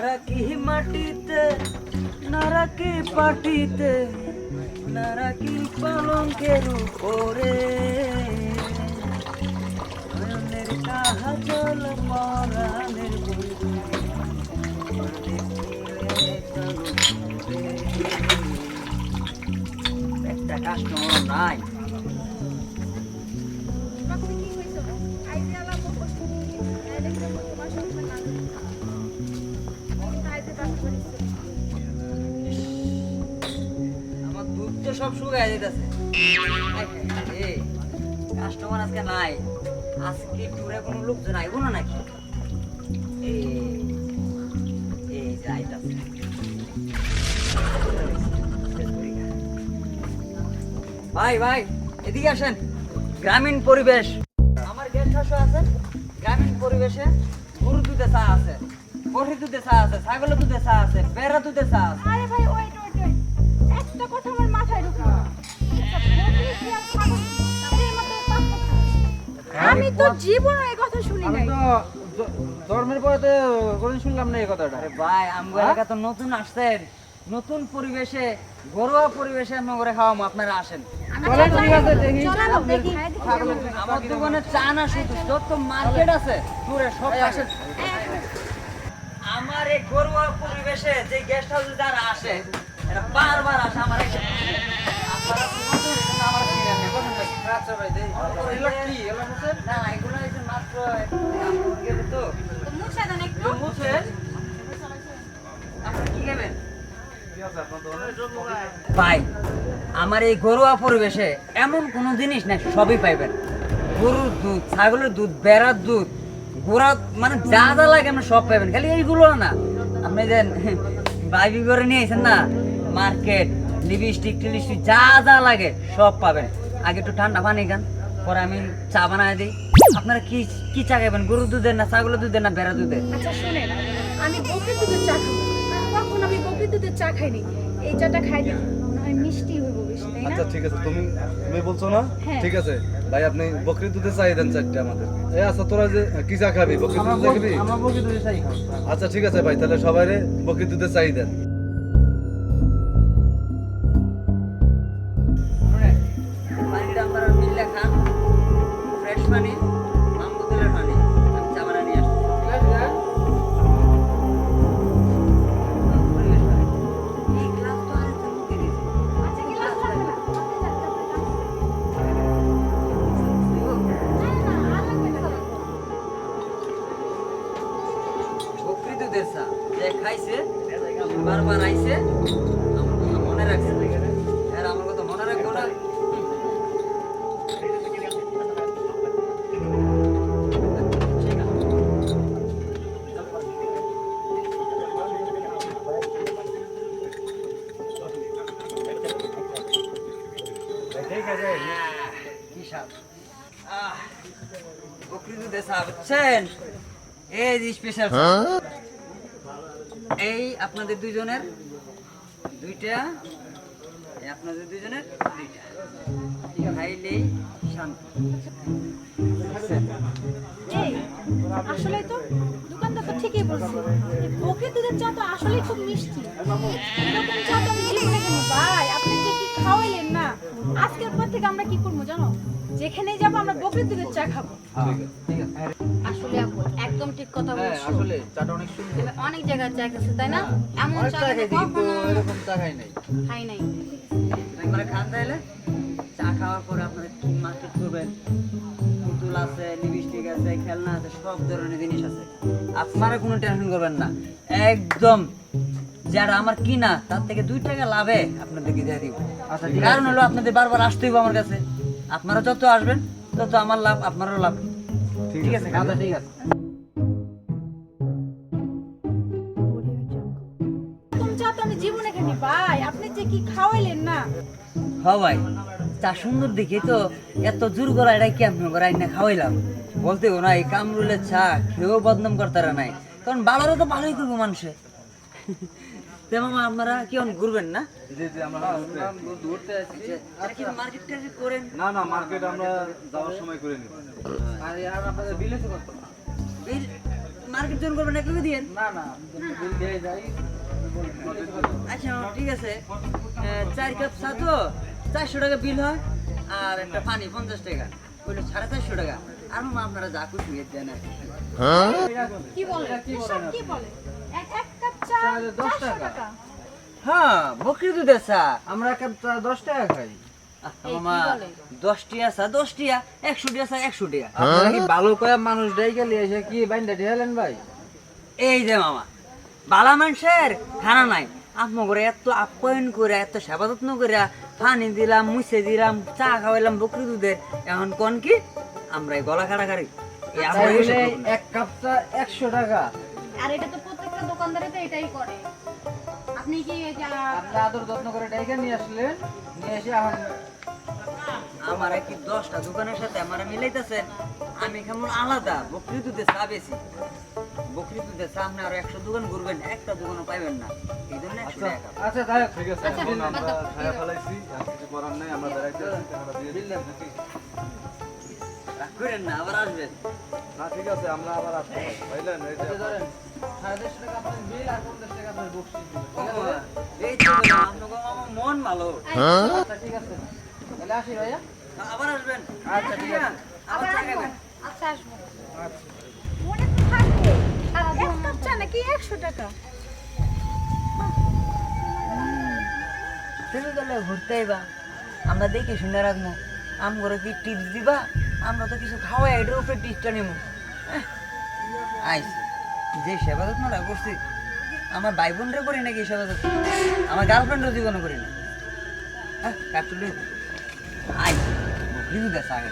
রাখি মাটিতে না রাখি পাটিতে না রাখি পালঙ্কের উপরে নয়নের কাজল পরাণের বন্ধু একটা কাস্টমার নাই। আমার দুধ তো সব শুকায় যেতেছে। কাস্টমার আজকে নাই, আজকে টুরে কোনো লোকজন আইব না নাকি? এই যে আইতাছে। ভাই ভাই এদিকে আসেন। গ্রামীণ পরিবেশ, আমার গেস্ট হাউস আছে। গ্রামীণ পরিবেশে গরু দুধে চা আছে, বড়ি দুধে চা আছে, ছাগলের দুধে চা আছে, বেড়া দুধে চা আছে। আরে ভাই ওয়েট ওয়েট ওয়েট, একটা কথা আমার মাথায় ঢুকলো না। আমি তো জীবনে এই কথা শুনি নাই। জন্মের পরে তো কোনদিন শুনলাম না এই কথাটা। আরে ভাই আমগো এলাকা তো নতুন আসছেন, নতুন পরিবেশে ঘরোয়া পরিবেশে আমরা করে খাওয়াবো, আপনারা আসেন। চলেন, ঠিক আছে, দেখি। চলো দেখি। আমার দোকানে চা না শুধু যত মার্কেট আছে পুরো সব আসেন। আমার এই ঘরোয়া পরিবেশে যে গেস্ট হাউসে যারা আসে এরা বারবার আসে আমার এই আপনারা তো নতুন এখানে আমার চিনেন না, কোন ভাই? আচ্ছা ভাই, দেই। এগুলো কি? এগুলো হচ্ছে না এগুলো হচ্ছে মাত্র আপনার গেলে তো তো মুছে দেন একটু। তো মুছে আপনি কি নেবেন কি আছে আপনার দোকানে? ভাই? আমার এই ঘরোয়া পরিবেশে এমন কোনো জিনিস না, সবই পাইবেন। গরুর দুধ, ছাগলের দুধ, বেড়ার দুধ, ঘোড়া, মানে যা যা লাগে আপনি সব পাইবেন। খালি এইগুলো না, আপনি যে বাইবি করে নিয়ে আসেন না মার্কেট, লিপস্টিক টিলিস্টিক যা যা লাগে সব পাবেন। আগে একটু ঠান্ডা পানি খান, পরে আমি চা বানায় দিই। আপনারা কি কি চা খাবেন? গরুর দুধের না ছাগলের দুধের না বেড়া দুধের? আচ্ছা শুনেন, আমি বকরির দুধের চা খাবো। কখন আমি বকরির দুধের চা খাইনি। এই চাটা খাইলে মনে হয় মিষ্টি হইব বেশি, তাই না? আচ্ছা ঠিক আছে, তুমি তুমি বলছো না? হ্যাঁ। ঠিক আছে ভাই, আপনি বকরির দুধে চাই দেন চারটে আমাদের। এই আচ্ছা, তোরা যে কি চা খাবি? বকরির দুধে চা খাবি? আমার বকি দুধে চাই খাও। আচ্ছা ঠিক আছে ভাই, তাহলে সবাইরে বকরির দুধে চাই দেন। পানিটা আপনারা মিললে খান, ফ্রেশ পানি, আম বোতলের পানি। আমি চা বানায় নিয়ে আসছি। ঠিক আছে, হ্যাঁ? পরিবেশ পানি। এই গ্লাস তো আর একটা মুখে দিয়েছি। আচ্ছা গ্লাস লাগবে না। আপনি যান, না, আর লাগবে না। বকরি দুধের চা যে খাইছে বারবার আইছে, আমার কথা মনে রাখছে। আর আমার কথা মনে রাখবো না? কি স্বাদ! বকরি দুধের চা বুঝছেন? এই যে স্পেশাল এই আপনাদের দুইজনের দুইটা, এই আপনাদের দুইজনের দুইটা, খাইলেই শান্তি। বুঝছেন? এই, আসলেই তো দোকানদার তো ঠিকই বলছে। এই বকরির দুধের চা তো আসলেই খুব মিষ্টি। এরকম চা তো আমি জীবনে খাইনি। ভাই, আপনি যে কি খাওয়াইলেন না, আজকের পর থেকে আমরা কি করবো জানো? যেখানেই যাবো আমরা বকরির দুধের চা খাবো। ঠিক আছে। আসলে আপু একদম ঠিক কথা হ্যাঁ, বলছো। আসলে চাটা অনেক সুন্দর। আমি অনেক জায়গায় চা খেয়েছি, তাই না? এমন অনেক চা চা কিন্তু খাইছি, কিন্তু কখনো এরকম চা খাই নাই। খাই নাই। একবারে খান তাইলে। চা খাওয়ার পরে আপনারা কি মার্কেট করবেন? পুতুল আছে, লিপস্টিক আছে, খেলনা আছে, সব ধরনের জিনিস আছে। আপনারা কোনো টেনশন করবেন না, একদম যারা আমার কিনা তার থেকে 2 টাকা লাভে আপনাদেরকে দিয়ে দিব। আচ্ছা, ঠিক কারণ আছে। হলো আপনাদের বারবার আসতে হবে আমার কাছে। আপনারা যত আসবেন তত আমার লাভ, আপনারও লাভ। ঠিক আছে? আচ্ছা, ঠিক আছে। এরকম চা তো আমি জীবনে খাইনি। ভাই, আপনি যে কি খাওয়াইলেন না। হ ভাই, চা সুন্দর দেখি তো এত জোর করা এটা কেমন করে না খাওয়াইলাম বলতে না। এই কামরুলের চা খেয়েও বদনাম করতারা নাই, কারণ ভালোরা তো ভালোই করবো মানুষে। তেমন আপনারা কি ঘুরবেন না? জি জি, আমরা ঘুরতে আসছি। এটা কি মার্কেট টার্কেট করেন? না না, মার্কেট আমরা যাওয়ার সময় করে নিব। আর আপনাদের বিল আছে কত? বিল মার্কেট জন করবেন একটু দিয়েন। না না বিল দিয়ে যাই আচ্ছা ঠিক আছে 4 কাপ চা তো 400 টাকা বিল হয় আর একটা পানি 50 টাকা হইলো 450 টাকা আর মামা আপনারা যা খুশি দিয়ে দেন আর কি। কি বলে এসব কি বলে এক এক কাপ চা তাহলে 10 400 টাকা। টাকা হ্যাঁ বকরি দুধের চা আমরা এক কাপ চা 10 টাকা খাই। মামা 10 টিয়া চা 10 টিয়া 100 টিয়া চা 100 টাকা। আপনারা কি ভালো করে মানুষ ডাইকে লিয়ে এসে কি বাইন্দা ঢেলেন ভাই? এই যে মামা বালা মানুষের খানা নাই আপনি করে এত আপ্যায়ন করে এত সেবা যত্ন করে পানি দিলাম মুছে দিলাম চা খাওয়াইলাম বকরি দুধের এখন কোন কি আমরা এই গলা কাটাকারি এই আমরা তাইলে এসব করবো না। এক কাপ চা 100 টাকা। আর এটা তো প্রত্যেকটা দোকানদারে তো এটাই করে। আপনি কি এই যে আপনি আদর যত্ন করে ডাইকে নিয়ে আসলেন, নিয়ে এসে এখন আমার কি 10টা দোকানের সাথে আমার মিলাইতেছেন আমি কেমন আলাদা বকরি দুধে চা বেশি বকরি দুধে চা আপনি আরো 100 দোকান ঘুরবেন একটা দোকানও পাইবেন না এই জন্য 100 টাকা খাবেন। আচ্ছা তাহলে ঠিক আছে আচ্ছা, এখন বাদ আমরা দাও। খায়া ফেলাইছি আর কিছু করার নাই আমরা বেড়াইতে আসছি টাকাটা দিয়ে দিই নাকি? রাগ করেন না আবার আসবেন। না ঠিক আছে আমরা আবার আসবো বুঝলেন এই যে ধরেন 150 টাকা আপনার বিল আর 50 টাকা আপনার বকশিশ দিবেন। ঠিক আছে? এই তো বললাম, আপনাকে আমার মন ভালো আচ্ছা ঠিক আছে। তাহলে আসি ভাইয়া। আবার আসবেন। আচ্ছা, ঠিক আছে। আবার আবার চা আসবো খাবেন। আচ্ছা আসবো আচ্ছা। মনে তো থাকবে এক কাপ চা নাকি 100 টাকা তুমি তাহলে ঘুরতে আইবা আমরা দেখি শুনে রাখবো আমগরে কি টিপস দিবা আমরা তো কিছু খাওয়াই এটার উপরে টিপসটা নিব আইসি যে সেবা যত্নটা করছি আমার ভাই বোনরা করি নাকি সেবা যত্ন আমার গার্লফ্রেন্ডও জীবনে করি না কাটুলি আইসি বুঝলি তো আগে